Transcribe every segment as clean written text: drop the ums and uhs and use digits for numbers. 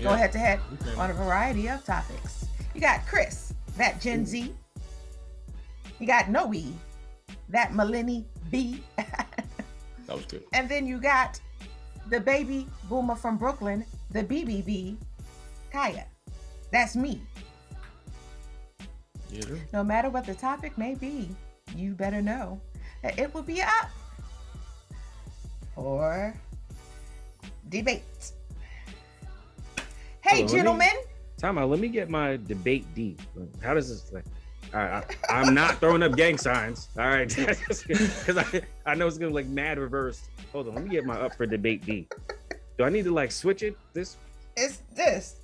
Go head to head Okay. on a variety of topics. You got Chris, that Gen Z. You got Noe, that Millennial B. That was good. And then you got the baby boomer from Brooklyn, the BBB, Kaya. That's me. Yeah. No matter what the topic may be, you better know that it will be up for debate. Hey, Hold on, gentlemen. Time out. Let me get my debate D. How does this like? All right, I'm not throwing up gang signs. All right, because I know it's gonna like mad reverse. Hold on, let me get my up for debate D. Do I need to like switch it? This? It's this.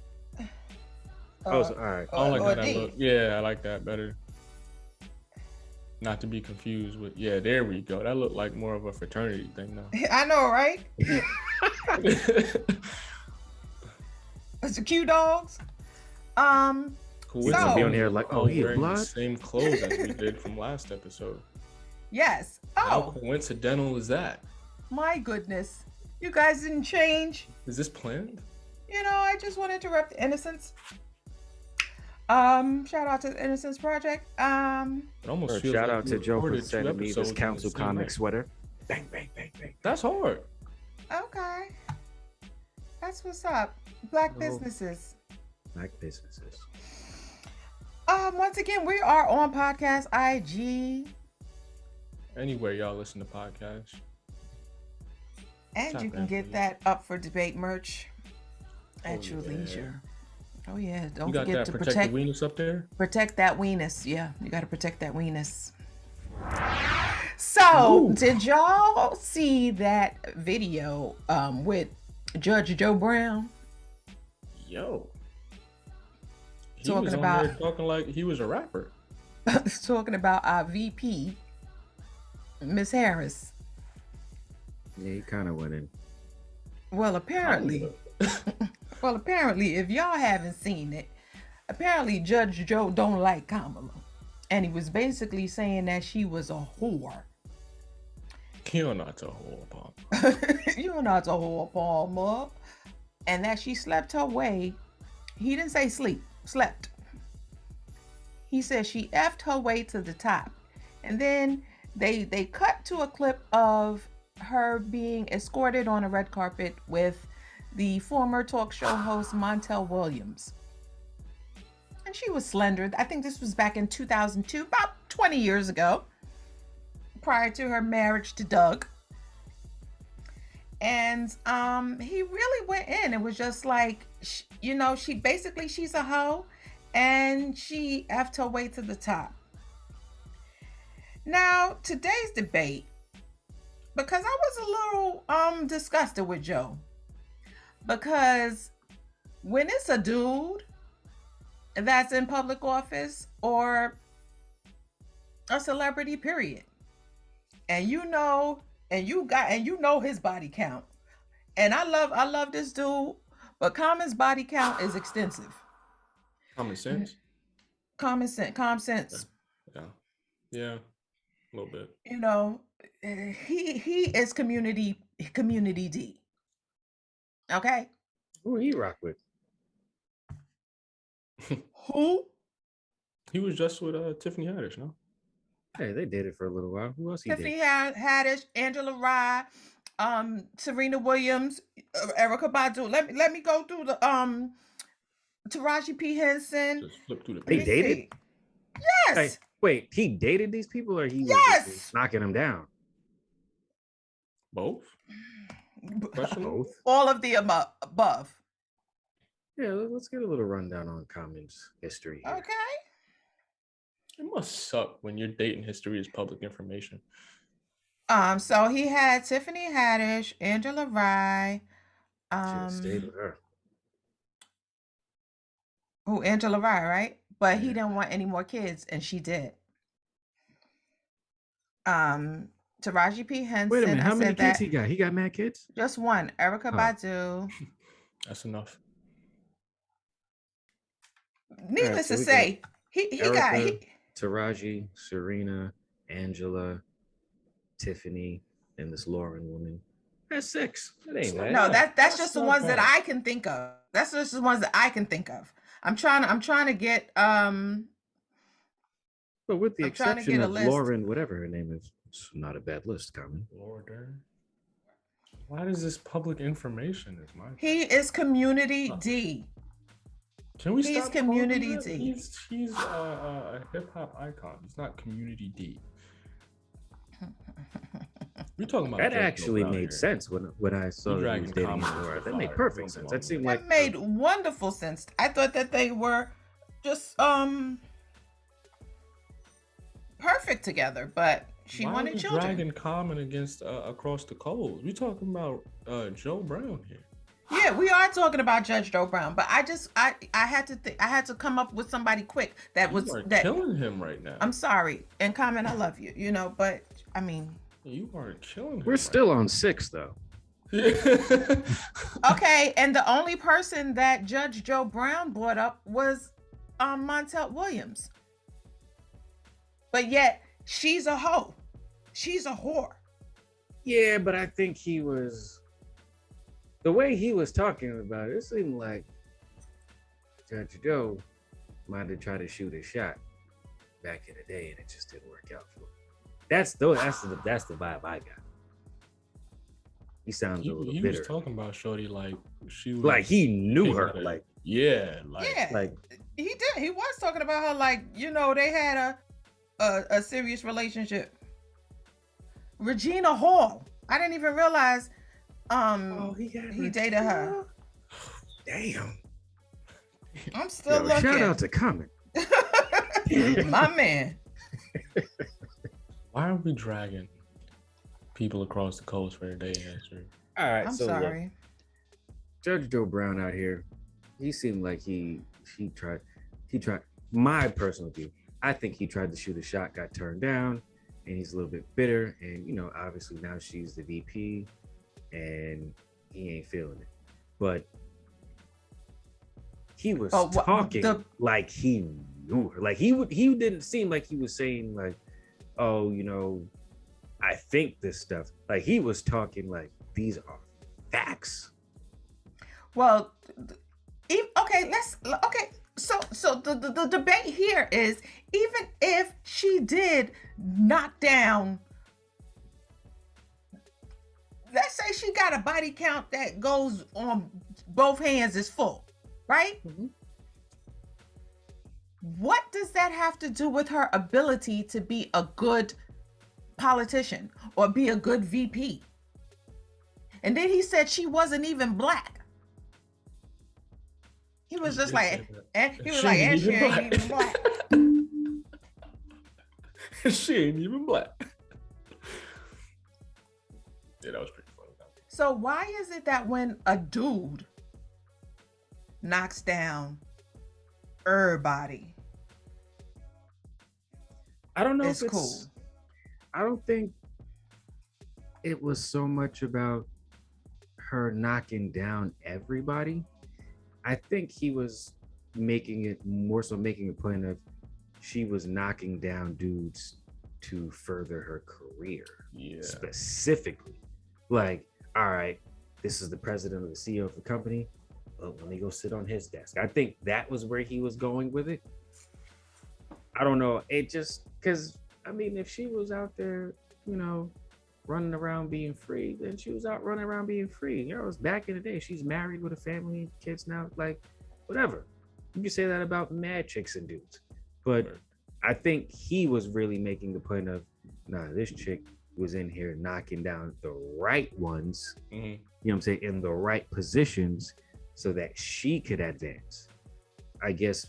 Oh, all right. I don't like how that D. look. Yeah, I like that better. Not to be confused with. Yeah, there we go. That looked like more of a fraternity thing now. I know, right? It's the Q dogs. Cool. He's gonna be on here like, oh, he a wearing the blood? same clothes as we did from last episode. Yes. How Oh, coincidental is that? my goodness. You guys didn't change. Is this planned? You know, I just want to interrupt the Innocence. Shout out to the Innocence Project. It almost feels Shout like out we to Joe for recorded two sending me episodes this in council the same comic night. sweater. Bang, bang, bang, bang. That's hard. Okay. That's what's up. Black Oh. businesses. Black businesses. Once again, we are on podcast IG, Anywhere y'all listen to podcasts. and Tap you can in, get please. that up for debate merch at Oh, your yeah. leisure. Oh yeah, don't You got forget that to protect the weenus up there? protect that weenus. Yeah, you got to protect that weenus. So, Ooh. did y'all see that video with Judge Joe Brown? Yo. He Talking was on about- there talking like he was a rapper. Talking about our VP, Miss Harris. Yeah, he kind of went in. Well, apparently, if y'all haven't seen it, apparently Judge Joe don't like Kamala, and he was basically saying that she was a whore. You're not a whole pop. You're not a whore, Palmer, and that she slept her way. He didn't say sleep, slept. He said she effed her way to the top, and then they cut to a clip of her being escorted on a red carpet with the former talk show host Montel Williams. And she was slender. I think this was back in 2002, about 20 years ago, prior to her marriage to Doug. And he really went in. It was just like, she's a hoe, and she effed her way to the top. Now, today's debate, because I was a little disgusted with Joe, because when it's a dude that's in public office or a celebrity, period, and you know his body count, and I love this dude, but Common's body count is extensive. Common sense? Common sense. Yeah. A little bit. You know, he is community D. Okay. Who he rock with? Who? He was just with Tiffany Haddish, no? Hey, they did it for a little while. Who else he Tiffany did? Haddish, Angela Rye, Serena Williams, Erica Badu. Let me go through the Taraji P. Henson. Just flip through the They Let me page. dated? see. Yes. Hey, wait, he dated these people or he was Yes! just knocking them down? Both? Question? Both. All of the above. Yeah, let's get a little rundown on Common's history here. Okay. It must suck when your dating history is public information. So he had Tiffany Haddish, Angela Rye, Should have stayed with her. who Angela Rye, right? But he Yeah. didn't want any more kids, and she did. Taraji P. Henson. Wait a minute, I how many said kids that- he got? He got mad kids? Just one, Erica Oh. Badu. That's enough. Needless so to we say, he got Erica, Taraji, Serena, Angela, Tiffany, and this Lauren woman. That's 6. That ain't bad. No, that's just the not ones that bad. I can think of. That's just the ones that I can think of. I'm trying to get But with the I'm trying to exception get a of list. Lauren, whatever her name is, it's not a bad list, Common. Lord, why is this public information? Is my He is community D. Can we He's stop community calling him D. that? He's a hip hop icon. He's not community D. We talking about That Judge Joe actually Brown made here. sense when I saw You he dragging was dating Kamala Laura. to That made fire. perfect Come sense. on, That seemed man. like That made wonderful sense. I thought that they were just perfect together, but she Why wanted are we children. dragging Common against across the coals? We talking about Joe Brown here. Yeah, we are talking about Judge Joe Brown, but I had to I had to come up with somebody quick that was You are that. killing him right now. I'm sorry, and Common, I love you, but I mean, You are killing him. we're still on 6 though. okay, and the only person that Judge Joe Brown brought up was Montel Williams, but yet she's a hoe, she's a whore. Yeah, but I think the way he was talking about it seemed like Judge Joe might have tried to shoot a shot back in the day and it just didn't work out for him. That's the vibe I got. He sounds a little he bitter. was talking about Shorty like she was Like he knew they her. had a- Like yeah, like He did. He was talking about her like, they had a serious relationship. Regina Hall. I didn't even realize he dated her. Damn. I'm still Yo, looking. shout out to Common. My man. why are we dragging people across the coast for their day anniversary? All right, I'm so look, sorry. Judge Joe Brown out here, he seemed like he tried my personal view. I think he tried to shoot a shot, got turned down, and he's a little bit bitter. And obviously now she's the VP, and he ain't feeling it. But he was talking like he knew her. Like he didn't seem like he was saying like, oh, I think this stuff. Like he was talking like these are facts. Well, so the debate here is, even if she did knock down, let's say she got a body count that goes on both hands is full, right? Mm-hmm. What does that have to do with her ability to be a good politician or be a good VP? And then he said she wasn't even black. He was just like, and she ain't even black. She ain't even black. Yeah, that was pretty funny. So why is it that when a dude knocks down everybody, I don't know it's if it's cool? I don't think it was so much about her knocking down everybody. I think he was making a point of she was knocking down dudes to further her career. Yeah. Specifically. Like, all right, this is the president or the CEO of the company. Well, let me go sit on his desk. I think that was where he was going with it. I don't know. It just, because, if she was out there, running around being free, then she was out running around being free. It was back in the day. She's married with a family, kids now, like, whatever. You can say that about mad chicks and dudes. But Right. I think he was really making the point of, this chick was in here knocking down the right ones, Mm-hmm. in the right positions so that she could advance. I guess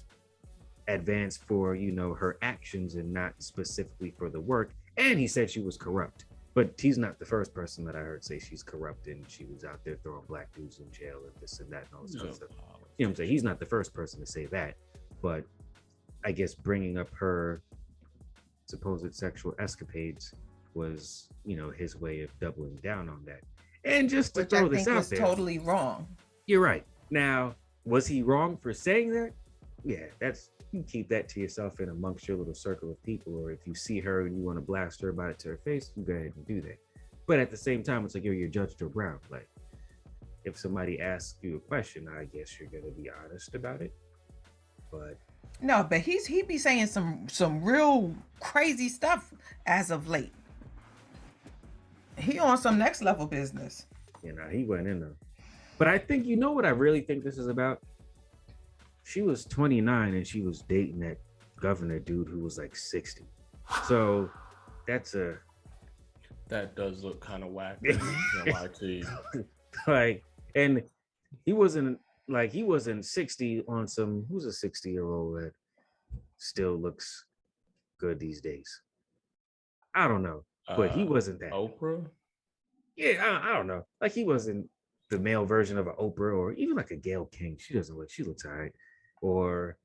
advance for, her actions and not specifically for the work. And he said she was corrupt. But he's not the first person that I heard say she's corrupt and she was out there throwing black dudes in jail and this and that and all this kind of stuff. He's not the first person to say that. But I guess bringing up her supposed sexual escapades was, his way of doubling down on that. And just to Which throw I this think out was there, totally wrong. you're right. Now, was he wrong for saying that? Yeah, you can keep that to yourself and amongst your little circle of people. Or if you see her and you want to blast her about it to her face, you go ahead and do that. But at the same time, it's like you're Judge Joe Brown. Like, if somebody asks you a question, I guess you're gonna be honest about it. But No, but he be saying some real crazy stuff as of late. He on some next level business. he went in there. But I think you know what I really think this is about. She was 29 and she was dating that governor dude who was like 60. So that does look kind of whack. I can't lie to you. Like, and he wasn't 60 on some. Who's a 60-year-old that still looks good these days? I don't know, but he wasn't that. Oprah? Yeah, I don't know. Like, he wasn't the male version of an Oprah or even like a Gayle King. She looks all right. Or,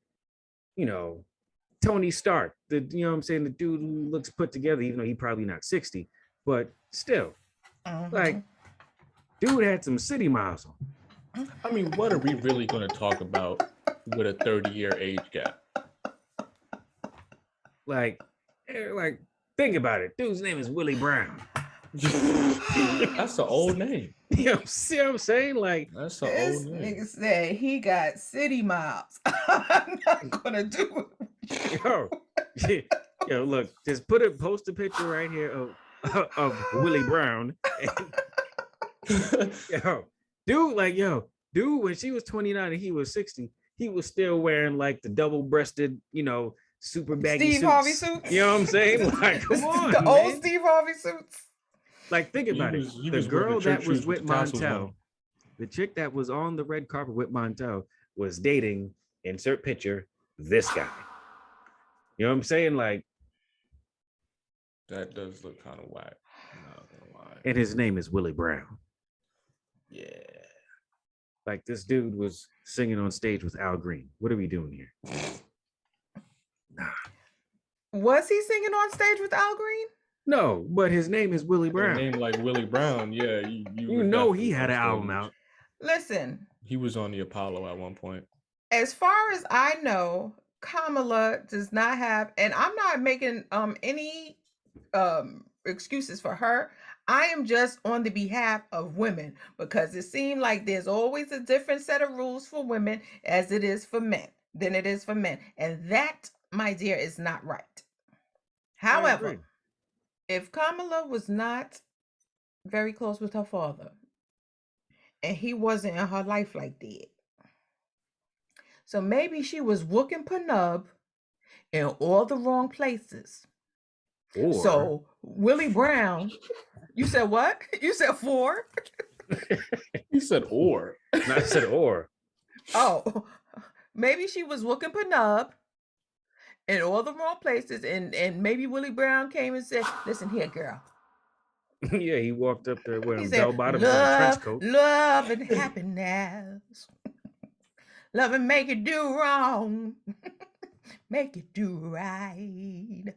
Tony Stark, you know what I'm saying? The dude who looks put together, even though he's probably not 60, but still, like, dude had some city miles on. I mean, what are we really going to talk about with a 30-year age gap? Like, think about it. Dude's name is Willie Brown. That's an old name. See what I'm saying? Like, that's an This old name. nigga said he got city miles. I'm not gonna do it. Yo, look, just post a picture right here of Willie Brown. Dude, when she was 29 and he was 60, he was still wearing like the double-breasted, super baggy Steve Harvey suits. You know what I'm saying? Like, come on, the man. old Steve Harvey suits. Like, think about it. The girl that was with Montel, the chick that was on the red carpet with Montel, was dating, insert picture, this guy. You know what I'm saying? Like, that does look kind of whack. I'm not gonna lie. And his name is Willie Brown. Yeah. Like, this dude was singing on stage with Al Green. What are we doing here? Nah. Was he singing on stage with Al Green? No, but his name is Willie Brown. A name like Willie Brown, yeah. You know he had an album out. Listen. He was on the Apollo at one point. As far as I know, Kamala does not have, and I'm not making any excuses for her. I am just on the behalf of women, because it seems like there's always a different set of rules for women as it is for men than it is for men. And that, my dear, is not right. However, if Kamala was not very close with her father and he wasn't in her life like that, so maybe she was wooking Panub in all the wrong places. So Willie Brown, you said what? You said four? You said or. No, I said or. Oh, maybe she was wooking Panub in all the wrong places, and maybe Willie Brown came and said, "Listen here, girl." Yeah, he walked up there wearing bell bottoms and a trench coat. Love and happiness. Love and make it do wrong. Make it do right.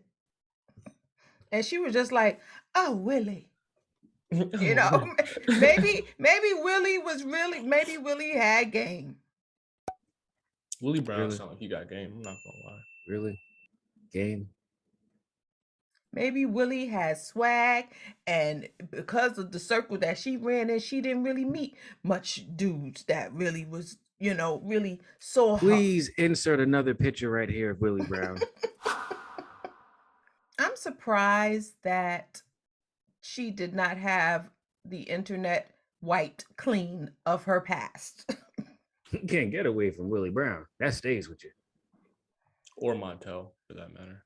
And she was just like, "Oh, Willie." Maybe Willie had game. Willie Brown sounded like he got game. I'm not gonna lie. Really? Game? Maybe Willie has swag, and because of the circle that she ran in, she didn't really meet much dudes that really was, really saw her. Please insert another picture right here of Willie Brown. I'm surprised that she did not have the internet wiped clean of her past. You can't get away from Willie Brown. That stays with you. Or Montel, for that matter.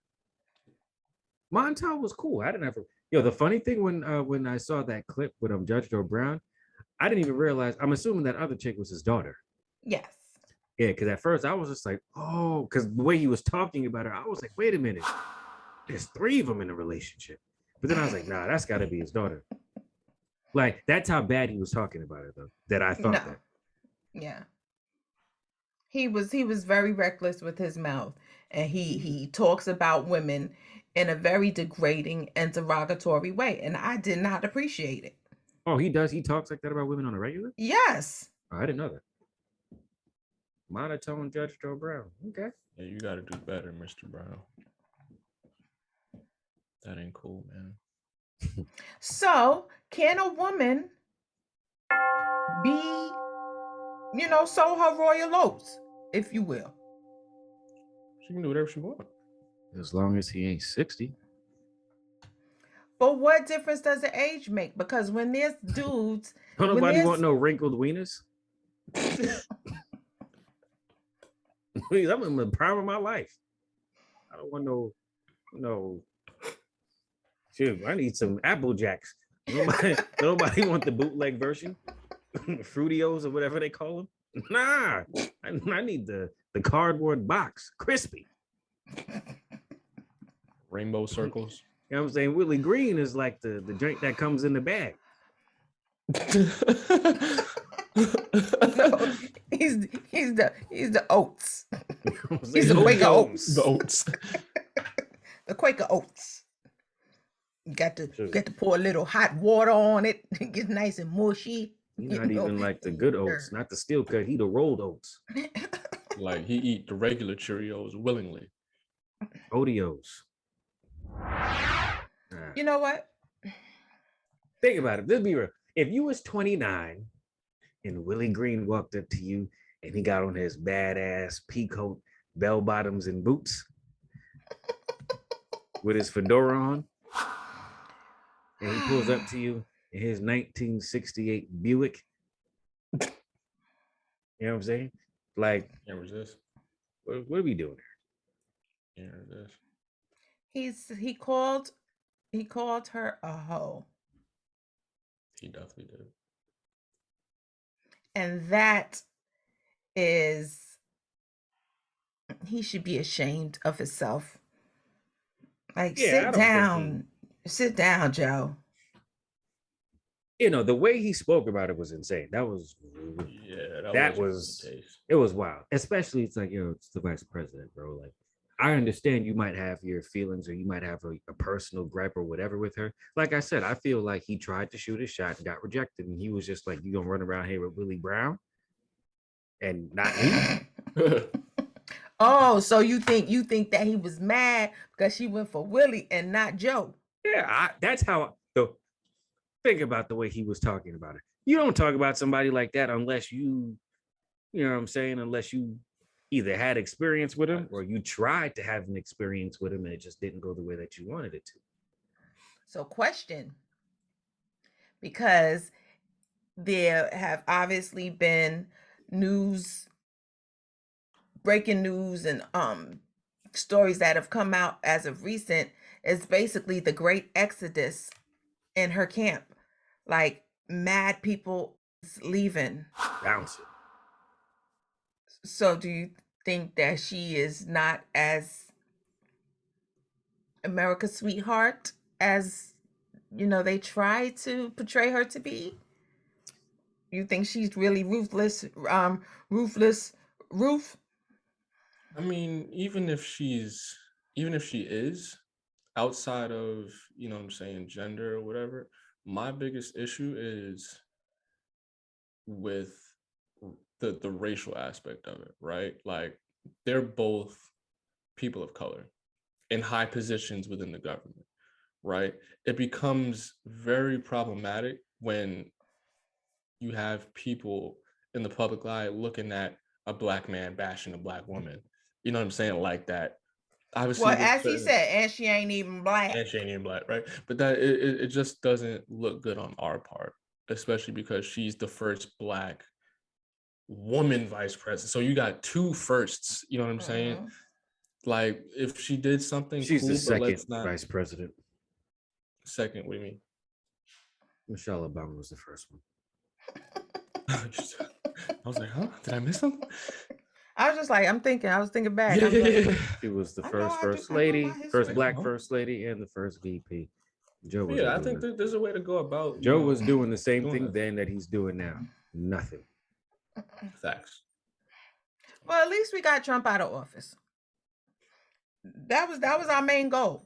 Montel was cool. I didn't have the funny thing when I saw that clip with Judge Joe Brown, I didn't even realize. I'm assuming that other chick was his daughter. Yes. Yeah, because at first I was just like, oh, because the way he was talking about her, I was like, wait a minute, there's 3 of them in a relationship. But then I was like, nah, that's got to be his daughter. Like, that's how bad he was talking about her, though. That I thought that. Yeah. He was very reckless with his mouth, and he talks about women in a very degrading and derogatory way, and I did not appreciate it. Oh, he does? He talks like that about women on a regular? Yes. Oh, I didn't know that. Monotone Judge Joe Brown. Okay. Yeah, you got to do better, Mr. Brown. That ain't cool, man. So, can a woman be, sow her royal oats, if you will? She can do whatever she wants. As long as he ain't 60. But what difference does the age make? Because when there's dudes, Don't when nobody there's want no wrinkled wieners. Please, I'm in the prime of my life. I don't want no. Shoot, I need some Apple Jacks. Nobody want the bootleg version, Fruitios or whatever they call them. Nah, I need the cardboard box, crispy. Rainbow circles. You know what I'm saying? Willie Green is like the drink that comes in the bag. no, he's the oats. You know what I'm He's the saying? Quaker oats. The oats. The Quaker oats. You got to Sure. pour a little hot water on it. Get nice and mushy. He's not even like the good oats, not the steel cut. He the rolled oats. Like he eat the regular Cheerios willingly. Oreos. You know what? Think about it. Let's be real. If you was 29 and Willie Green walked up to you and he got on his badass pea coat, bell bottoms, and boots with his fedora on, and he pulls up to you in his 1968 Buick, you know what I'm saying? Like, Can't resist. what are we doing here? Can't resist. He called her a hoe. He definitely did. And that is, he should be ashamed of himself. Like, sit down, Joe. You know, the way he spoke about it was insane. That was, it was wild. Especially, it's like, it's the vice president, bro. Like, I understand you might have your feelings or you might have a personal gripe or whatever with her. Like I said, I feel like he tried to shoot his shot and got rejected. And he was just like, you gonna run around here with Willie Brown and not me? Oh, so you think that he was mad because she went for Willie and not Joe? Yeah, that's how. Think about the way he was talking about it. You don't talk about somebody like that unless you know what I'm saying, unless you either had experience with him or you tried to have an experience with him and it just didn't go the way that you wanted it to. So question, because there have obviously been breaking news and stories that have come out as of recent, is basically the great exodus in her camp. Like, mad people leaving. Bounce it. So do you think that she is not as America's sweetheart as they try to portray her to be? You think she's really ruthless? I mean, even if she is outside of, what I'm saying, gender or whatever, my biggest issue is with the racial aspect of it, right? Like, they're both people of color in high positions within the government, right? It becomes very problematic when you have people in the public eye looking at a black man bashing a black woman. You know what I'm saying? Like that. Obviously, well, as he said, and she ain't even black. And she ain't even black, right? But that it just doesn't look good on our part, especially because she's the first black woman vice president. So you got two firsts. You know what I'm saying? Like, if she did something, she's cool, the second but vice president. Second, what do you mean? Michelle Obama was the first one. I was like, huh? Did I miss something? I was just like, I was thinking back. Yeah. She was the first lady, first black first lady, and the first VP. Joe was I think there's a way to go about. Joe was doing the same thing then that he's doing now. Nothing. Facts. Well, at least we got Trump out of office. That was our main goal.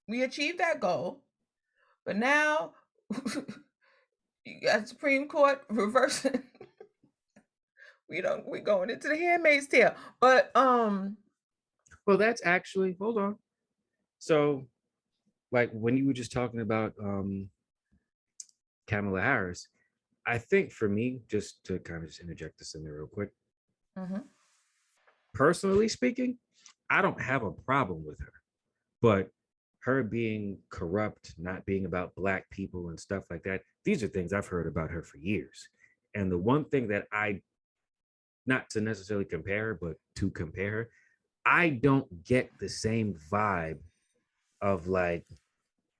We achieved that goal, but now you got Supreme Court reversing. We're going into the Handmaid's Tale. But well, that's actually, hold on. So like when you were just talking about Kamala Harris, I think for me, just to kind of just interject this in there real quick, personally speaking, I don't have a problem with her, but her being corrupt, not being about Black people and stuff like that, these are things I've heard about her for years. And the one thing that not to necessarily compare her, but to compare her, I don't get the same vibe of like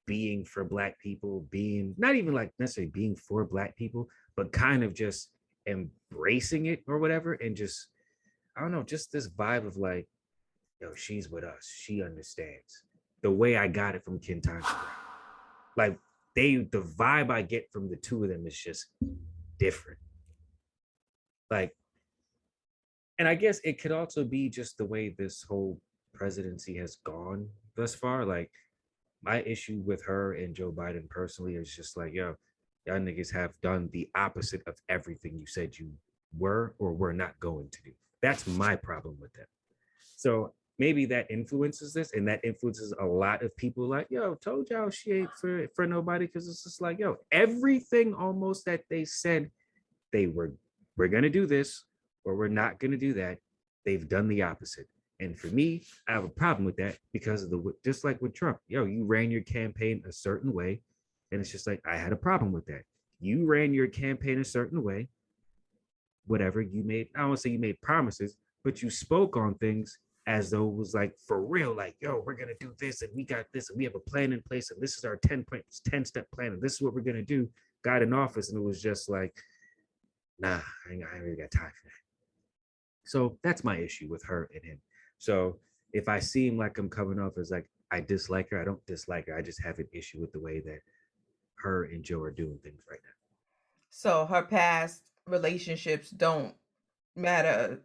being for Black people, being not even like necessarily being for Black people, but kind of just embracing it or whatever. And just, I don't know, just this vibe of like, yo, she's with us. She understands. The way I got it from Ken Times. Like the vibe I get from the two of them is just different. Like, and I guess it could also be just the way this whole presidency has gone thus far. Like, my issue with her and Joe Biden personally is just like, yo, y'all niggas have done the opposite of everything you said you were or were not going to do. That's my problem with them. So maybe that influences this, and that influences a lot of people like, yo, told y'all she ain't for nobody, because it's just like, yo, everything almost that they said we're gonna do this or we're not gonna do that, they've done the opposite. And for me, I have a problem with that because of just like with Trump, yo, you ran your campaign a certain way, and it's just like, I had a problem with that. You ran your campaign a certain way, whatever you made, I don't want to say you made promises, but you spoke on things as though it was like for real, like, yo, we're gonna do this and we got this and we have a plan in place and this is our 10-step plan and this is what we're gonna do. Got in office and it was just like, nah, I ain't really got time for that. So that's my issue with her and him. So if I seem like I'm coming off as like I dislike her, I don't dislike her. I just have an issue with the way that her and Joe are doing things right now. So her past relationships don't matter.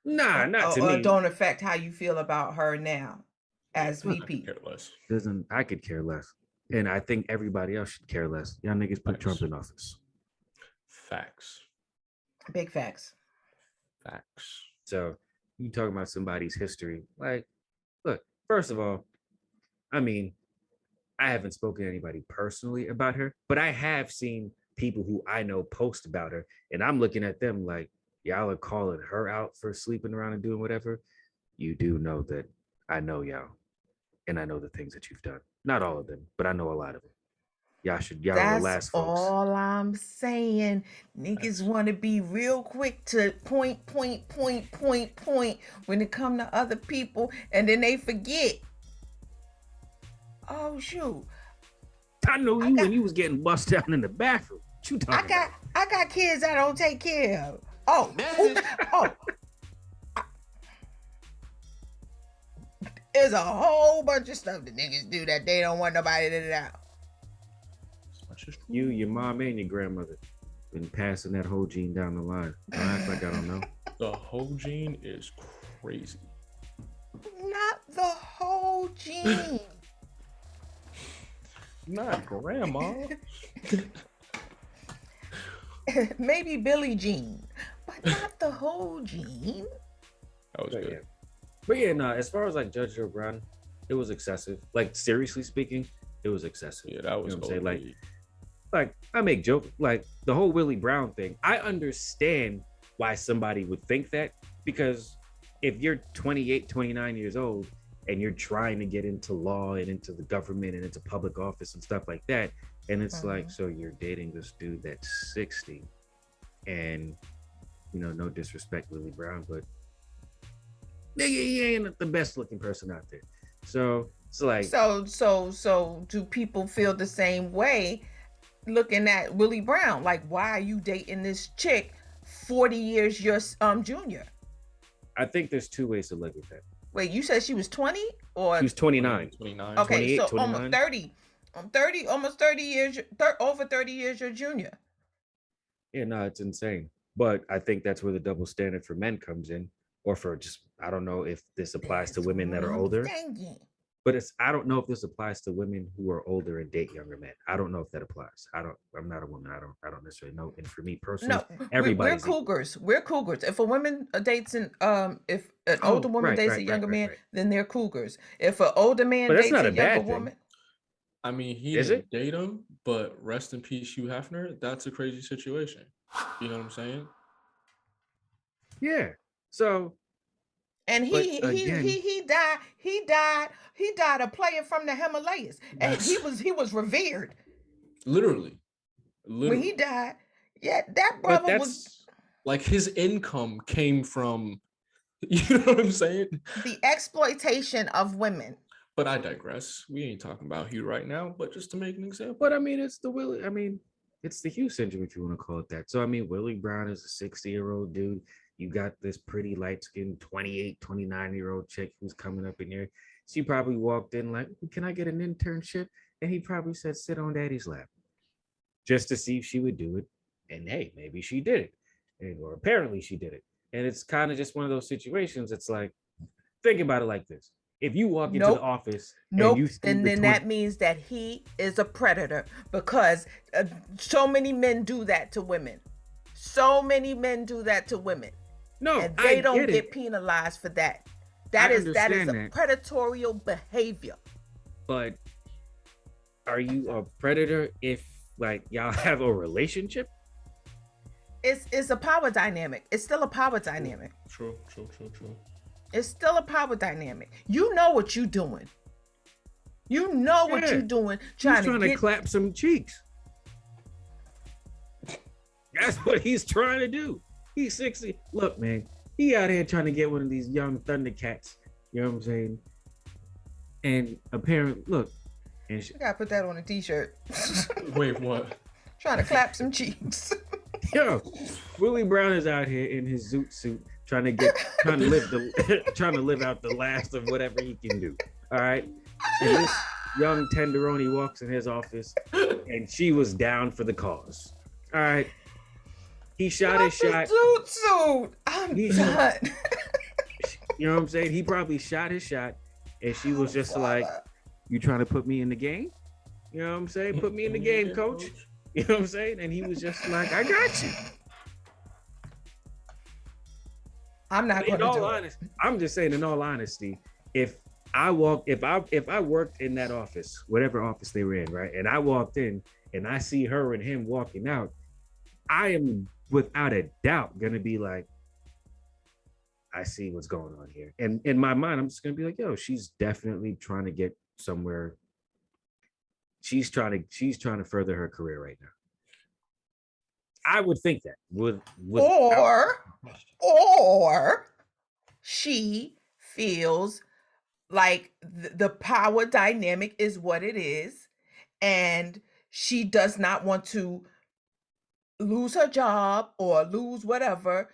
Nah, not to or me. Don't affect how you feel about her now as VP. I could care less. And I think everybody else should care less. Y'all niggas put Trump in office. Facts. Big facts. Facts. So you talking about somebody's history. Like, look, first of all, I mean, I haven't spoken to anybody personally about her, but I have seen people who I know post about her, and I'm looking at them like, y'all are calling her out for sleeping around and doing whatever. You do know that I know y'all, and I know the things that you've done. Not all of them, but I know a lot of them. Y'all relax, folks. That's all I'm saying. Niggas want to be real quick to point when it come to other people, and then they forget. Oh shoot! I know you when you was getting bust down in the bathroom. What you talking about? I got kids I don't take care of. Oh. There's a whole bunch of stuff that niggas do that they don't want nobody to know. You, your mom, and your grandmother been passing that Hoe Gene down the line. Don't act like I don't know. The Hoe Gene is crazy. Not the Hoe Gene. Not grandma. Maybe Billie Jean, but not the Hoe Gene. That was good. Yeah. But yeah, no, as far as like Judge Joe Brown, it was excessive. Like, seriously speaking, it was excessive. Yeah, that was, you know what I'm saying? Like I make jokes, like the whole Willie Brown thing. I understand why somebody would think that, because if you're 28, 29 years old and you're trying to get into law and into the government and into public office and stuff like that, and it's like, so you're dating this dude that's 60, and, you know, no disrespect, Willie Brown, but nigga, he ain't the best looking person out there. So it's like, so do people feel the same way looking at Willie Brown? Like, why are you dating this chick 40 years your junior? I think there's two ways to look at that. Wait, you said she was 20 or she was 29? 29. Okay, so 29? almost 30. 30, almost 30 years, over 30 years your junior. Yeah, no, it's insane. But I think that's where the double standard for men comes in, or for just, I don't know if this applies to women that are older. But I don't know if this applies to women who are older and date younger men. I don't know if that applies. I'm not a woman. I don't necessarily know. And for me personally, we're cougars. We're cougars. If a woman dates if an older woman dates a younger man, then they're cougars. If an older man dates a younger woman, I mean, he Is didn't it? date him, but rest in peace, Hugh Hefner. That's a crazy situation. You know what I'm saying? Yeah. So, And but he he again, he he died. He died a player from the Himalayas, and That's he was revered literally, when he literally. died. Yeah, that but brother was that's Like his income came from, you know what I'm saying? the exploitation of women. But I digress. We ain't talking about Hugh right now, but just to make an example. but I mean, it's the Willie. I mean, it's the Hugh syndrome, if you want to call it that. So I mean, Willie Brown is a 60-year-old dude. You got this pretty light-skinned 28, 29-year-old chick who's coming up in here. She probably walked in like, "Can I get an internship?" And he probably said, "Sit on daddy's lap," just to see if she would do it. And hey, maybe she did it. Or apparently she did it. And it's kind of just one of those situations. It's like, think about it like this. If you walk into the Nope. office and Nope. you see And the then that means that he is a predator because so many men do that to women. So many men do that to women. no, And I they don't get get it. penalized for that. I That is a understand that. predatory behavior. But are you a predator if like y'all have a relationship? It's a power dynamic. It's still a power dynamic. True. It's still a power dynamic. You know what you're doing. You know what Yeah. you're doing. He's trying to clap some cheeks. That's what he's trying to do. He's 60. Look, man, he out here trying to get one of these young Thundercats. You know what I'm saying? And apparently, look, and I gotta put that on a t-shirt. Wait, what? Trying to clap some cheeks. yo, Willie Brown is out here in his zoot suit trying to live out the last of whatever he can do. All right. And this young tenderoni walks in his office and she was down for the cause. All right. He shot his shot. Suit. I'm He's- done. You know what I'm saying? He probably shot his shot and she was just like, "You trying to put me in the game? You know what I'm saying? Put me in the game, coach." You know what I'm saying? And he was just like, "I got you." I'm not In gonna all do it. honesty, I'm just saying, in all honesty, if I worked in that office, whatever office they were in, right, and I walked in and I see her and him walking out, I am without a doubt gonna be like, I see what's going on here, and in my mind, I'm just gonna be like, yo, she's definitely trying to get somewhere. She's trying to further her career right now. I would think that with Or she feels like the power dynamic is what it is, and she does not want to lose her job or lose whatever.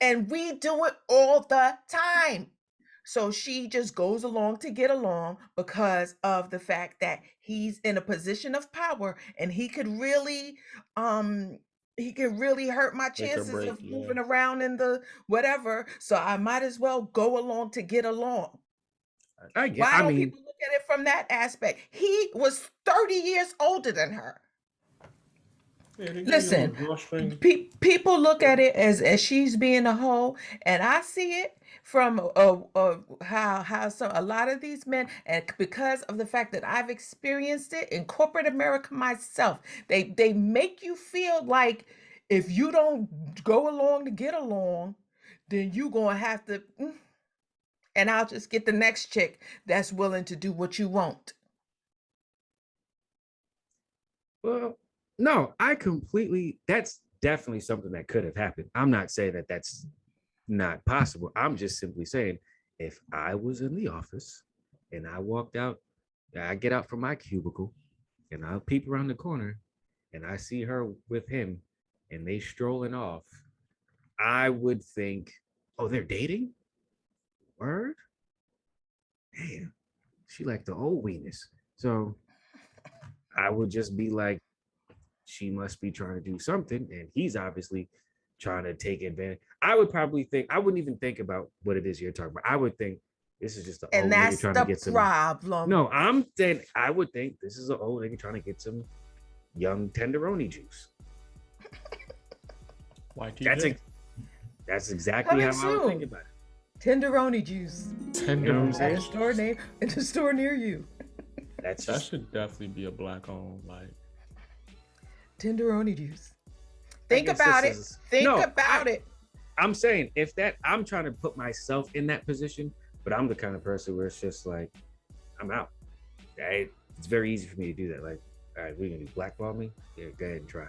And we do it all the time. So she just goes along to get along because of the fact that he's in a position of power and he could really hurt my Make or chances break, of yeah. moving around in the whatever. So I might as well go along to get along. I get. Why I don't mean, people look at it from that aspect? He was 30 years older than her. Yeah, they give you a Listen, little drawstring. people look at it as she's being a hoe, and I see it from how a lot of these men, and because of the fact that I've experienced it in corporate America myself, they make you feel like if you don't go along to get along, then you gonna have to, and I'll just get the next chick that's willing to do what you want. well, no, that's definitely something that could have happened. I'm not saying that that's not possible. I'm just simply saying if I was in the office and I walked out, I get out from my cubicle and I'll peep around the corner and I see her with him and they strolling off, I would think, oh, they're dating? Word? Damn, she like the old weenus. So I would just be like, she must be trying to do something, and he's obviously trying to take advantage. I would probably think, I wouldn't even think about what it is you're talking about. I would think this is just an And old nigga that's trying the to get some. problem. No, I'm saying I would think this is an old nigga trying to get some young tenderoni juice. YTJ. That's exactly Coming how I would think soon. about it. Tenderoni juice You know what I'm Tenderoni. saying? at a store near you. That's That just should definitely be a black owned, like. Tenderoni juice. Think guess about this it. is- Think No, about it. I'm saying if that I'm trying to put myself in that position, but I'm the kind of person where it's just like I'm out. It's very easy for me to do that. Like, all right, we're gonna do blackball me. Yeah, go ahead and try.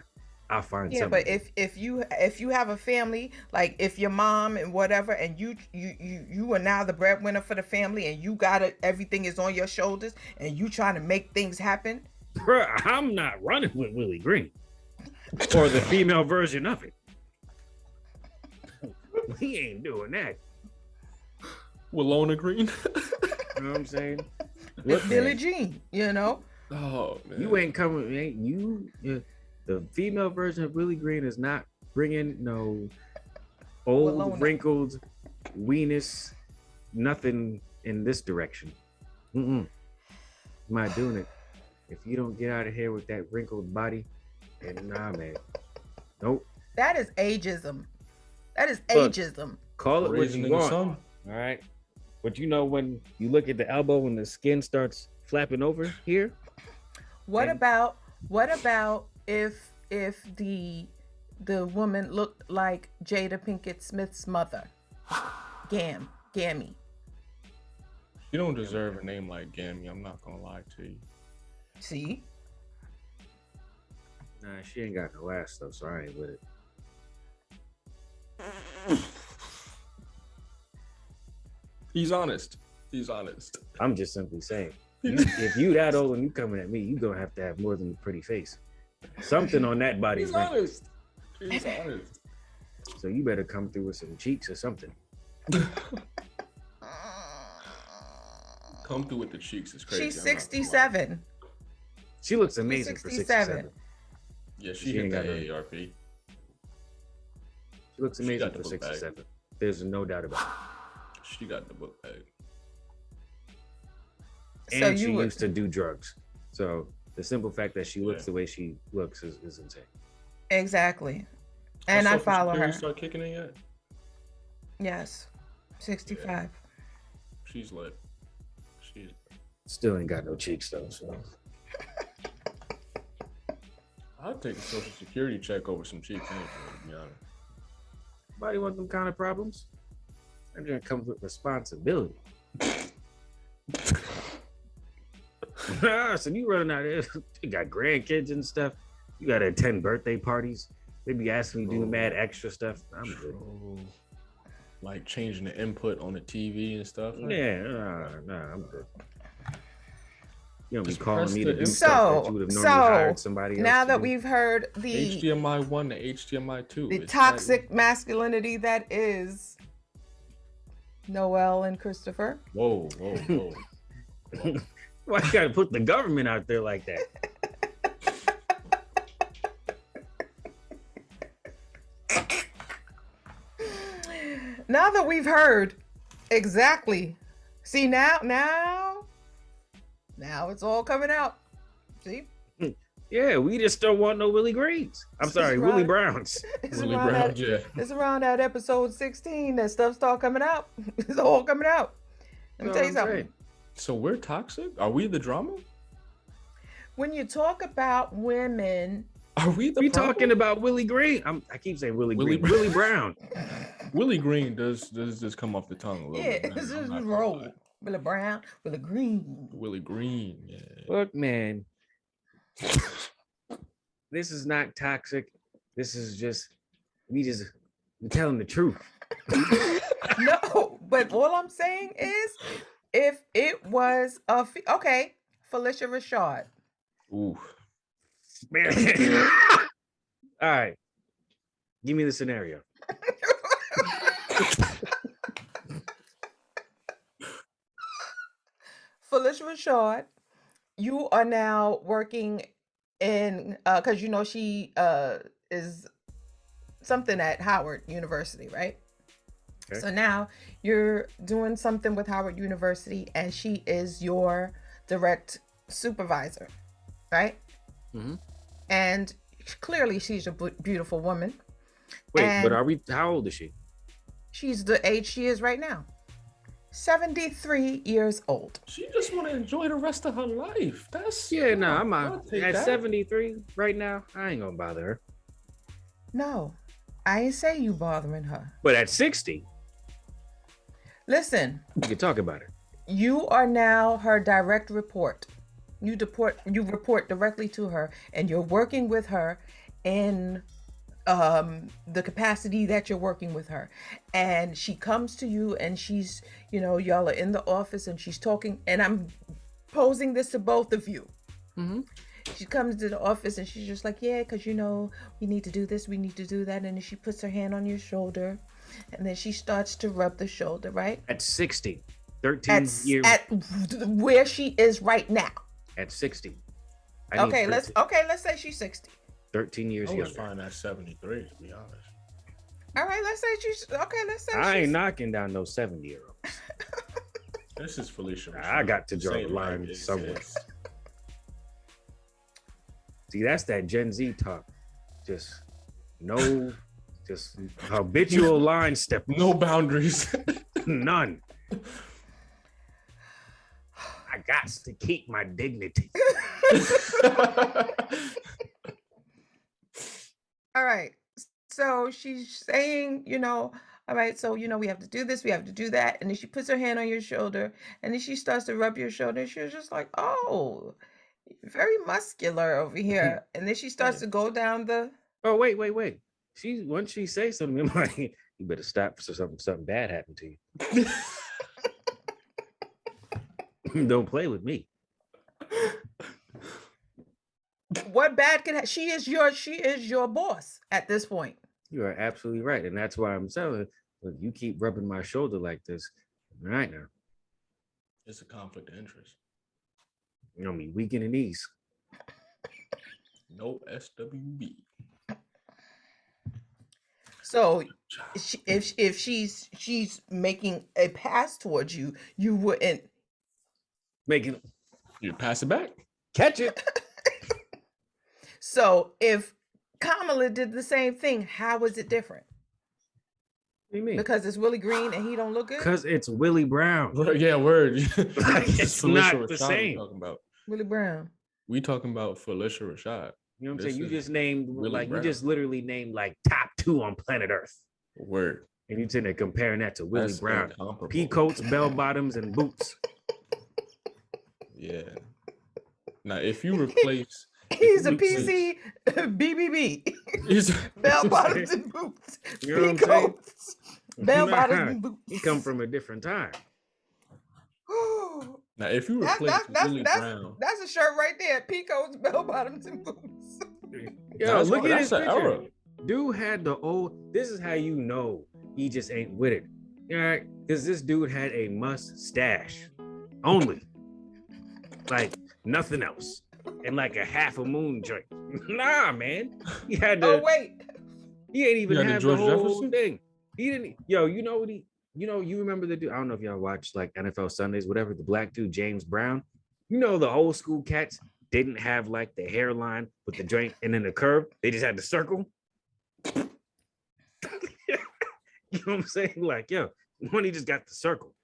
I'll find Yeah, something. but if you have a family, like if your mom and whatever, and you are now the breadwinner for the family, and you got it, everything is on your shoulders, and you trying to make things happen. Bruh, I'm not running with Willie Green or the female version of it. We ain't doing that. Willona Green. You know what I'm saying? It's Look, Billie man, Jean, you know. Oh man. you ain't coming. Ain't you? The female version of Willie Green is not bringing no old, Willona. wrinkled weenus, nothing in this direction. I'm not doing it. If you don't get out of here with that wrinkled body, then nah, man. Nope. That is ageism. That is Look, ageism. Call it what Raisin you in the want. sun. All right. But you know when you look at the elbow and the skin starts flapping over here? What And- about if the woman looked like Jada Pinkett Smith's mother, Gammy? You don't deserve a name like Gammy. I'm not gonna lie to you. See, Nah, she ain't got no ass though, so I ain't with it. He's honest. He's honest. I'm just simply saying. If you that old and you coming at me, you gonna have to have more than a pretty face. Something on that body. He's honest. He's honest. So you better come through with some cheeks or something. Come through with the cheeks is crazy. she's I'm not gonna lie. 67. She looks amazing for 67. Yeah, she She hit ain't that got no- AARP. She looks She amazing got the for book bag. 67. There's no doubt about it. She got the book bag. So And she you would, used to do drugs. So the simple fact that she looks Yeah. the way she looks is insane. exactly, and I Social follow Security her. Start kicking in yet? Yes, 65. She's lit. She's Still ain't got no cheeks though. So I'll take a social security check over some cheeks anyway, to be honest. nobody want them kind of problems. That just comes with responsibility. So you running out there, you got grandkids and stuff. You got to attend birthday parties. They be asking you to do mad extra stuff. I'm good. Oh, like changing the input on the TV and stuff. Yeah, nah, I'm good. You don't be Just calling press me the to do info. stuff that you would have normally hired somebody else. Now to that do. we've heard the HDMI 1 to HDMI 2. the It's toxic masculinity that is Noel and Christopher. that- Whoa, whoa, whoa. Why you gotta put the government out there like that? Now that we've heard exactly, see now it's all coming out. See, Yeah, we just don't want no Willie Greens. I'm sorry, Right. Willie Browns. it's Willie around Brown, that, yeah. it's around that episode 16 that stuff start coming out. It's all coming out. Let me That's tell you what I'm something. saying. So we're toxic? Are we the drama? When you talk about women, Are we the We problem? talking about Willie Green. I keep saying Willie Willie Green. Willie Brown. Willie Green does just come off the tongue a little yeah, bit. this man. I'm is not gonna roll. lie. Willie Brown, Willie Green. Willie Green, yeah. Look, man. This is not toxic. This is just we're telling the truth. No, but all I'm saying is, if it was okay, Felicia Rashad. Ooh. Man. All right. Give me the scenario. Felicia Rashad, you are now working in because you know she is something at Howard University, right? Okay. So now you're doing something with Howard University, and she is your direct supervisor, right? Mhm. And clearly, she's a beautiful woman. Wait, And- but are we? How old is she? She's the age she is right now, 73 years old. She just want to enjoy the rest of her life. That's I'm I'll take at that. 73 right now. I ain't gonna bother her. No, I ain't say you bothering her. But at 60, Listen, you can talk about it. you are now her direct report. You report directly to her, and you're working with her in the capacity that you're working with her. And she comes to you, and she's, y'all are in the office, and she's talking, and I'm posing this to both of you. Mm-hmm. She comes to the office, and she's just like, yeah, because we need to do this, we need to do that. And then she puts her hand on your shoulder, and then she starts to rub the shoulder, right? At 60, 13 years. At where she is right now. At 60. Let's say she's 60. 13 years I was younger. fine at 73, to be honest. All right, let's say she's I ain't knocking down no 70-year-olds. This is Felicia. I got to draw the Same line like somewhere. this. See, that's that Gen Z talk. Just habitual line step. No boundaries. None. I got to keep my dignity. All right. So she's saying, all right, so, we have to do this, we have to do that. And then she puts her hand on your shoulder, and then she starts to rub your shoulder. And she's just like, oh, very muscular over here. And then she starts to go down the... Oh, wait. Once she says something, I'm like, you better stop so something bad happened to you. Don't play with me. What bad can happen? She is your boss at this point. You are absolutely right. And that's why I'm telling you, you keep rubbing my shoulder like this right now. It's a conflict of interest. Me weak in the knees. No SWB. So if she's making a pass towards you, you wouldn't You pass it back. Catch it. So if Kamala did the same thing, how is it different? What do you mean? Because it's Willie Green and he don't look good? Because it's Willie Brown. Yeah, word. It's not the same. Talking about. Willie Brown. We talking about Felicia Rashad. You know what I'm This saying? You is just named Willie Brown. you just literally named like top 2 on planet Earth. Word. And you tend to comparing that to Willie That's Brown. incomparable. Pea coats, bell bottoms, and boots. Yeah. Now, if you replace... He's a PC BBB. Bell bottoms and boots. You know what I'm saying? Bell bottoms and boots. He come from a different time. Now, if you replace Willie Brown... That's a shirt right there. Peacoats, bell bottoms, and boots. Yo, look at his an picture. era. Dude had the old... This is how you know he just ain't with it. All right? Because this dude had a mustache. Only. Like, nothing else. And like a half a moon joint. Nah, man. He had to... Oh, wait. He ain't even have the George whole Jefferson? thing. He didn't... Yo, you know what he... you remember the dude? I don't know if y'all watch like NFL Sundays, whatever, the black dude, James Brown. You know, the old school cats didn't have like the hairline with the joint and then the curve. They just had the circle. You know what I'm saying? Like, yo, when he just got the circle.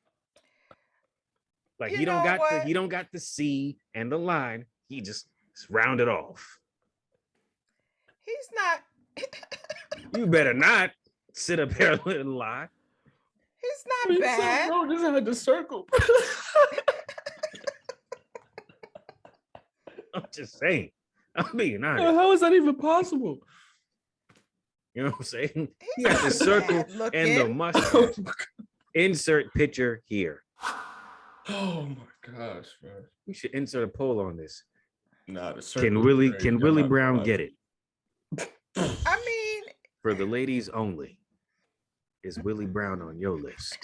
Like he don't got the C and the line. He just rounded off. He's not. You better not sit up here and lie. He's not bad. Bro, this had the circle. I'm just saying. I'm being honest. How is that even possible? You know what I'm saying? He got the circle and the mustache. Insert picture here. Oh my gosh, bro. We should insert a poll on this. Nah, the circle. Can Willie Brown get it? I mean, For the ladies only. Is Willie Brown on your list?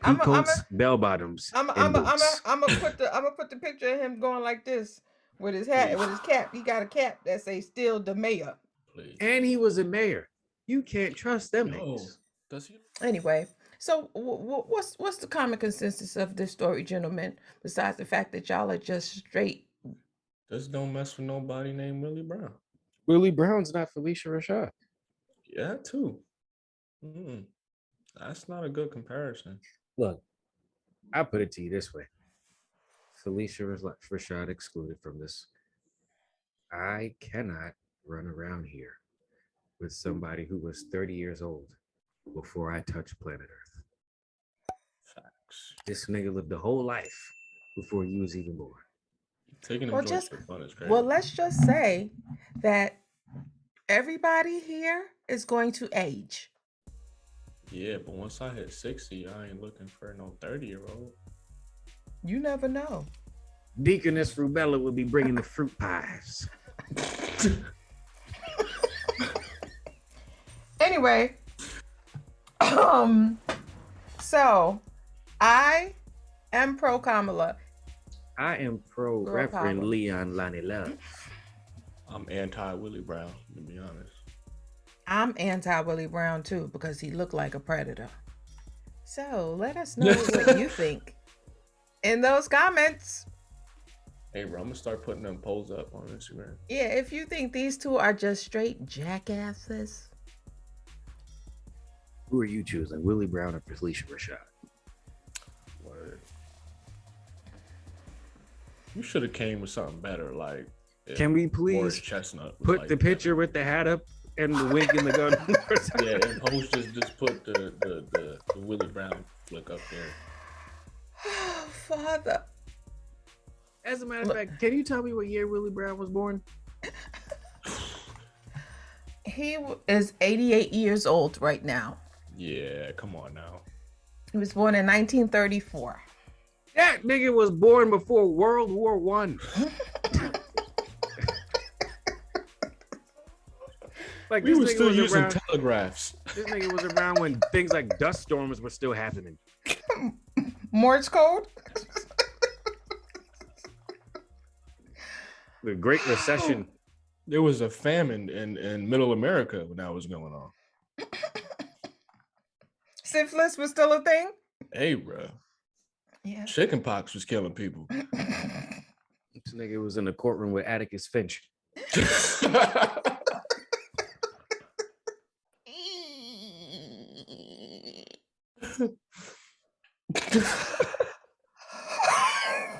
I'm Coats, bell bottoms. gonna put the picture of him going like this with his hat, with his cap. He got a cap that says "Still the Mayor." Please. And he was a mayor. You can't trust them No. niggas. Does he? Anyway, so what's the common consensus of this story, gentlemen? Besides the fact that y'all are just straight. Just don't mess with nobody named Willie Brown. Willie Brown's not Felicia Rashad. Yeah, too. That's not a good comparison. Look, I'll put it to you this way. Felicia Rashad excluded from this. I cannot run around here with somebody who was 30 years old before I touched planet Earth. Facts. This nigga lived a whole life before you was even born. Taking Well, a joint for fun is crazy. well, let's just say that everybody here is going to age. Yeah, but once I hit 60, I ain't looking for no 30-year-old. You never know. Deaconess Rubella will be bringing the fruit pies. Anyway, so I am pro Kamala. I am pro Girl Reverend power. Leon Lonnie Love. I'm anti Willie Brown, to be honest. I'm anti Willie Brown too because he looked like a predator. So let us know what you think in those comments. Hey, bro, I'm gonna start putting them polls up on Instagram. Yeah, if you think these two are just straight jackasses. Who are you choosing, Willie Brown or Felicia Rashad? Word. You should have came with something better, like. Can we Morris please Chestnut was put like the that. picture with the hat up and the wig in the gun? Yeah, and host just put the Willie Brown flick up there. Oh, Father. As a matter of fact, can you tell me what year Willie Brown was born? He is 88 years old right now. Yeah, come on now. He was born in 1934. That nigga was born before World War One. Like We this were nigga still was using around. telegraphs. This nigga was around when things like dust storms were still happening. Morse code? The Great Recession. There was a famine in Middle America when that was going on. Syphilis was still a thing? Hey, bro, Yeah. chickenpox was killing people. This nigga was in the courtroom with Atticus Finch.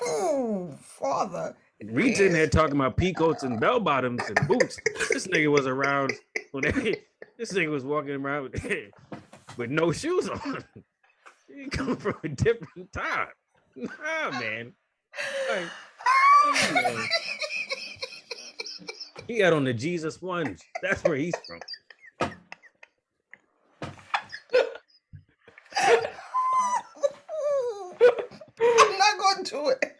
Oh, Father. Rita in there talking about peacoats and bell bottoms and boots. This nigga was around when this nigga was walking around with no shoes on. He come from a different time. Nah, man. Like, man. He got on the Jesus ones. That's where he's from. I'm not going to do it.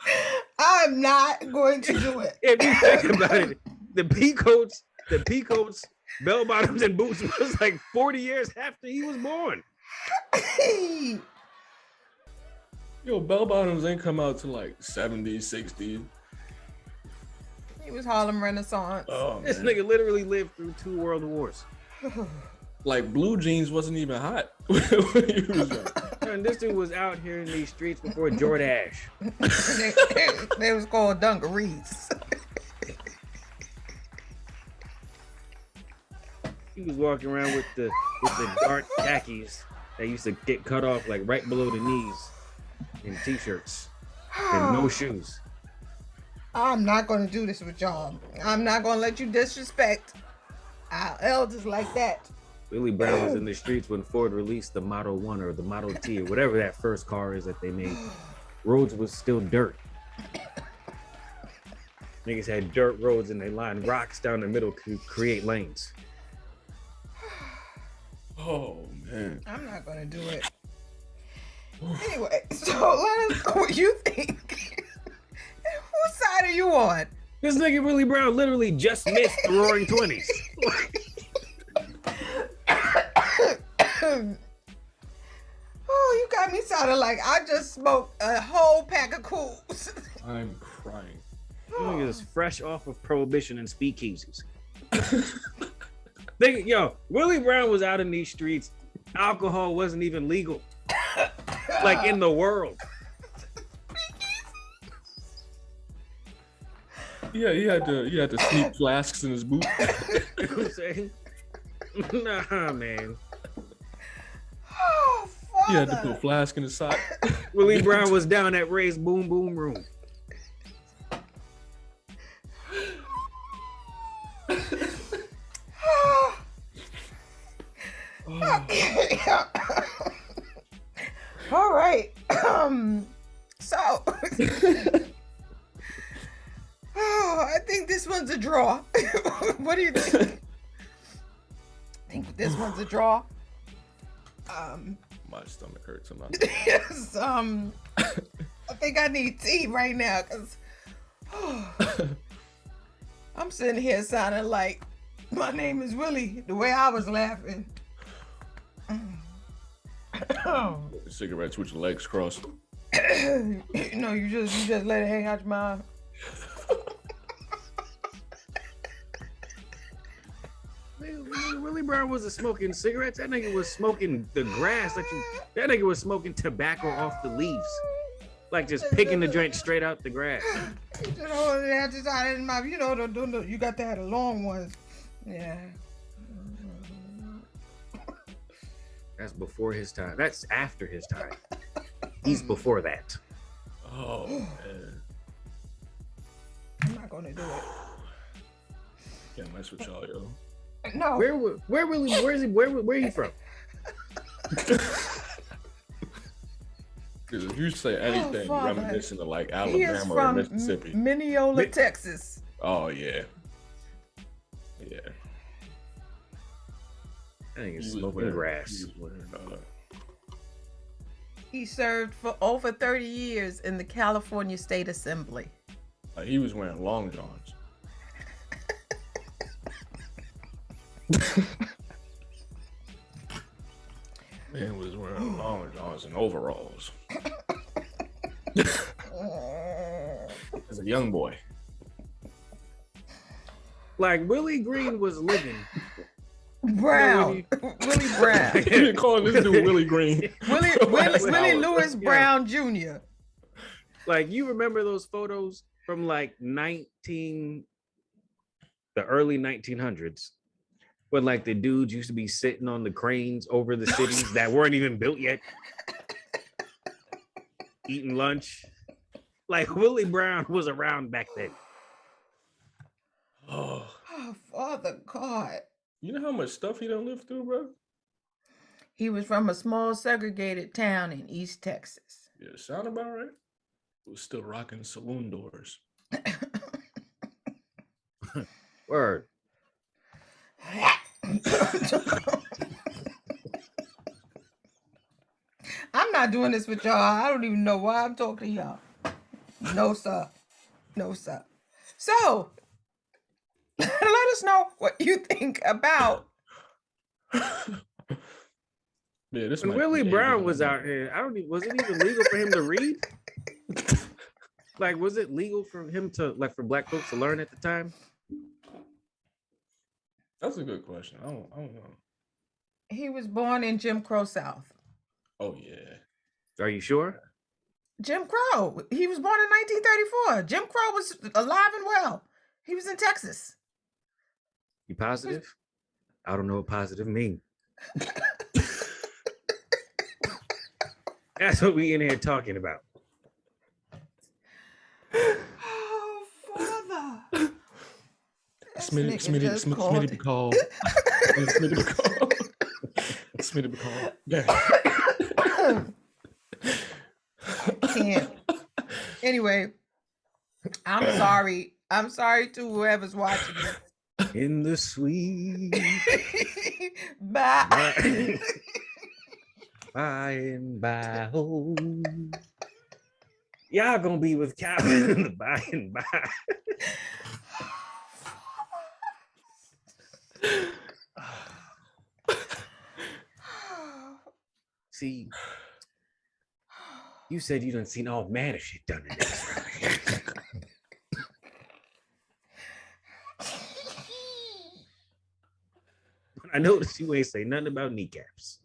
I'm not going to do it. If you think about it, the peacoats, bell bottoms, and boots was like 40 years after he was born. Yo, bell bottoms ain't come out to like 70s, 60s. He was Harlem Renaissance. Oh, This man. nigga literally lived through 2 world wars. Like blue jeans wasn't even hot when he was young. And this dude was out here in these streets before Jordache. They was called dungarees. He was walking around with the dark khakis that used to get cut off like right below the knees, and t-shirts and no shoes. I'm not going to do this with y'all. I'm not going to let you disrespect our elders like that. Willie Brown was in the streets when Ford released the Model 1 or the Model T or whatever that first car is that they made. Roads was still dirt. Niggas had dirt roads and they lined rocks down the middle to create lanes. Oh, man. I'm not going to do it. Anyway, so let us know what you think. Whose side are you on? This nigga Willie Brown literally just missed the Roaring 20s. Oh, you got me sounding like I just smoked a whole pack of cools. I'm crying. Nigga is fresh off of Prohibition and speakeasies. Willie Brown was out in these streets. Alcohol wasn't even legal. Like in the world. Yeah, he had to sneak flasks in his boot. You know what I'm saying? Nah, man. Oh, He had to put a flask in his sock. Willie Brown was down at Ray's Boom Boom Room. All right. So, I think this one's a draw. What do you think? I think this one's a draw. My stomach hurts. I'm not. Yes. I think I need tea right now because I'm sitting here sounding like my name is Willie. The way I was laughing. Cigarettes with your legs crossed. No, you just let it hang out your mouth. Willie Brown wasn't smoking cigarettes. That nigga was smoking the grass. That nigga was smoking tobacco off the leaves, like just picking the joint straight out the grass. You know, that's just out of his mouth. You know, you got to have the long ones. Yeah. That's before his time. That's after his time. He's before that. Oh man. I'm not gonna do it. Can't mess with y'all, yo. No. Where you from? Because if you say anything reminiscent of like He is Alabama or from Mississippi. Millennial, Texas. Oh yeah. Yeah. I think it's smoking grass. He served for over 30 years in the California State Assembly. He was wearing long johns. Man was wearing long johns and overalls. As a young boy. Like Willie Green was living. Brown. Willie Brown. You didn't call this dude Willie Green. Willie Lewis Brown Jr. Like, you remember those photos from like the early 1900s, when like the dudes used to be sitting on the cranes over the cities that weren't even built yet, eating lunch. Like, Willie Brown was around back then. Oh, Father God. you know how much stuff he done lived through, bro? He was from a small segregated town in East Texas. Yeah, sound about right. Was still rocking saloon doors. Word. I'm not doing this with y'all. I don't even know why I'm talking to y'all. No, sir. No, sir. So, let us know what you think about. Yeah, this when Willie Brown was out here, was it even legal for him to read? Like, was it legal for him to, like, for black folks to learn at the time? That's a good question. I don't know. He was born in Jim Crow South. Oh yeah. Are you sure? Jim Crow. He was born in 1934. Jim Crow was alive and well. He was in Texas. You positive? I don't know what positive means. That's what we in here talking about. Oh, Father. Smitty call. Smitty call. Yeah. Can't. Anyway, I'm sorry. I'm sorry to whoever's watching this. In the sweet Bye. by and by. Oh. Y'all gonna be with Calvin in the by and by. See, you said you done seen all manner of shit done in this. I noticed you ain't say nothing about kneecaps.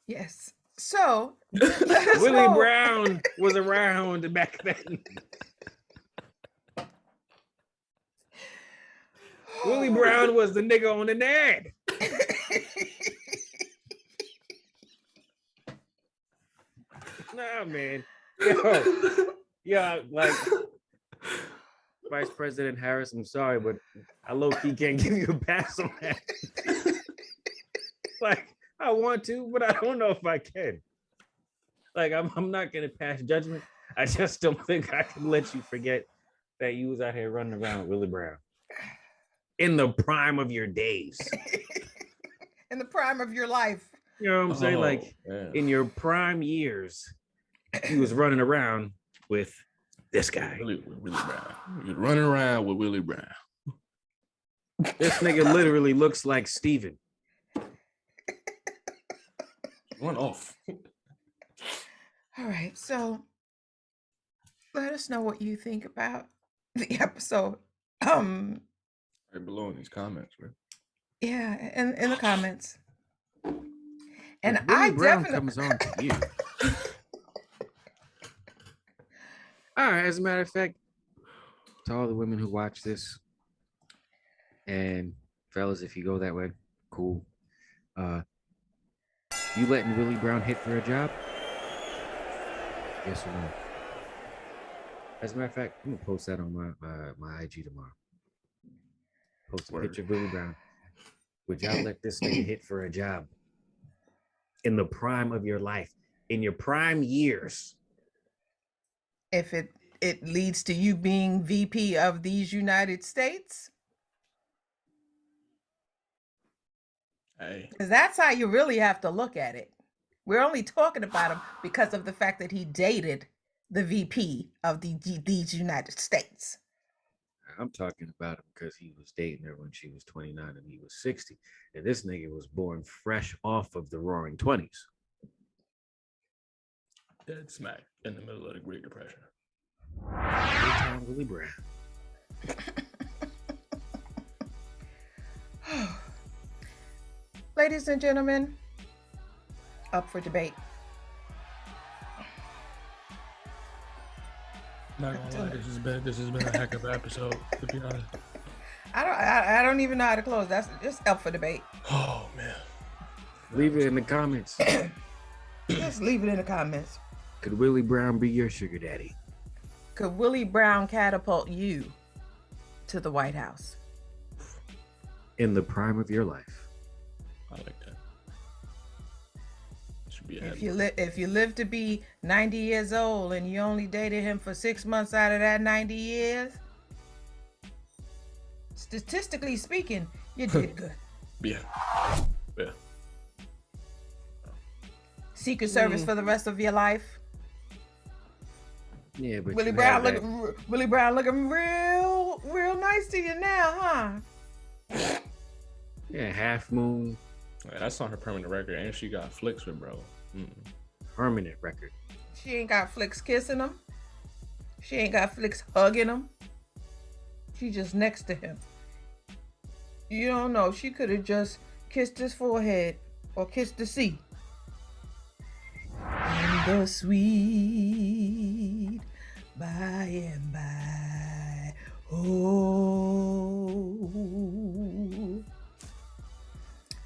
Yes. So Willie Brown was around back then. Willie Brown was the nigga on the ad. Nah, man. Yo, like Vice President Harris, I'm sorry, but I low-key can't give you a pass on that. Like, I want to, but I don't know if I can. Like, I'm not gonna pass judgment. I just don't think I can let you forget that you was out here running around with Willie Brown in the prime of your days. In the prime of your life. You know what I'm saying? Like, in your prime years, he was running around with this guy. Willie Brown. You're running around with Willie Brown. This nigga literally looks like Steven. One off. All right, so let us know what you think about the episode. Right below in these comments, right? Yeah, in the comments. And Willie Brown comes on to you. All right, as a matter of fact, to all the women who watch this, and fellas, if you go that way, cool. You letting Willie Brown hit for a job? Yes or no? As a matter of fact, I'm gonna post that on my IG tomorrow. Post a picture of Willie Brown. Would y'all let this nigga hit for a job in the prime of your life, in your prime years? If it leads to you being VP of these United States, Hey, because that's how you really have to look at it. We're only talking about him because of the fact that he dated the VP of these United States. I'm talking about him because he was dating her when she was 29 and he was 60. And this nigga was born fresh off of the roaring 20s. dead smack in the middle of the Great Depression. Time Willie Brown. Ladies and gentlemen, up for debate. Not gonna lie, this has been a heck of an episode, to be honest. I don't even know how to close. That's just up for debate. Oh man. Leave it in the comments. Just leave it in the comments. Could Willie Brown be your sugar daddy? Could Willie Brown catapult you to the White House? In the prime of your life. I like that. Should be If you live to be 90 years old and you only dated him for 6 months out of that 90 years, statistically speaking, you did good. Yeah. Secret Service for the rest of your life. Yeah, but Willie Brown looking real nice to you now, huh? Yeah, Half Moon. Yeah, that's on her permanent record, and she got flicks with bro. Permanent record. She ain't got flicks kissing him. She ain't got flicks hugging him. She just next to him. You don't know. She could have just kissed his forehead or kissed the sea. In the sweet by and by. Oh.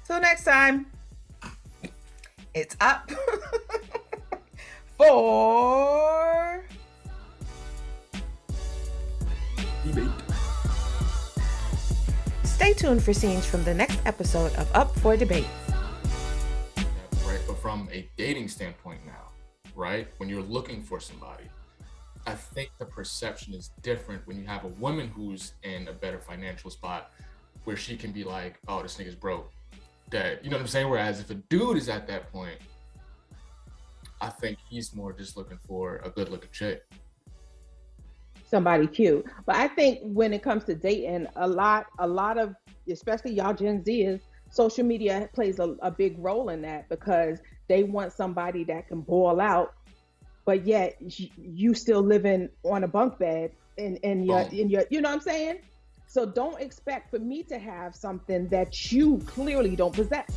Till next time, it's up for debate. Stay tuned for scenes from the next episode of Up for Debate. Right, but from a dating standpoint now, right? When you're looking for somebody, I think the perception is different when you have a woman who's in a better financial spot where she can be like, oh, this nigga's broke, dead. You know what I'm saying? Whereas if a dude is at that point, I think he's more just looking for a good looking chick. Somebody cute. But I think when it comes to dating, a lot of, especially y'all Gen Zers, social media plays a big role in that because they want somebody that can ball out, but yet you still living on a bunk bed in your, you know what I'm saying? So don't expect for me to have something that you clearly don't possess.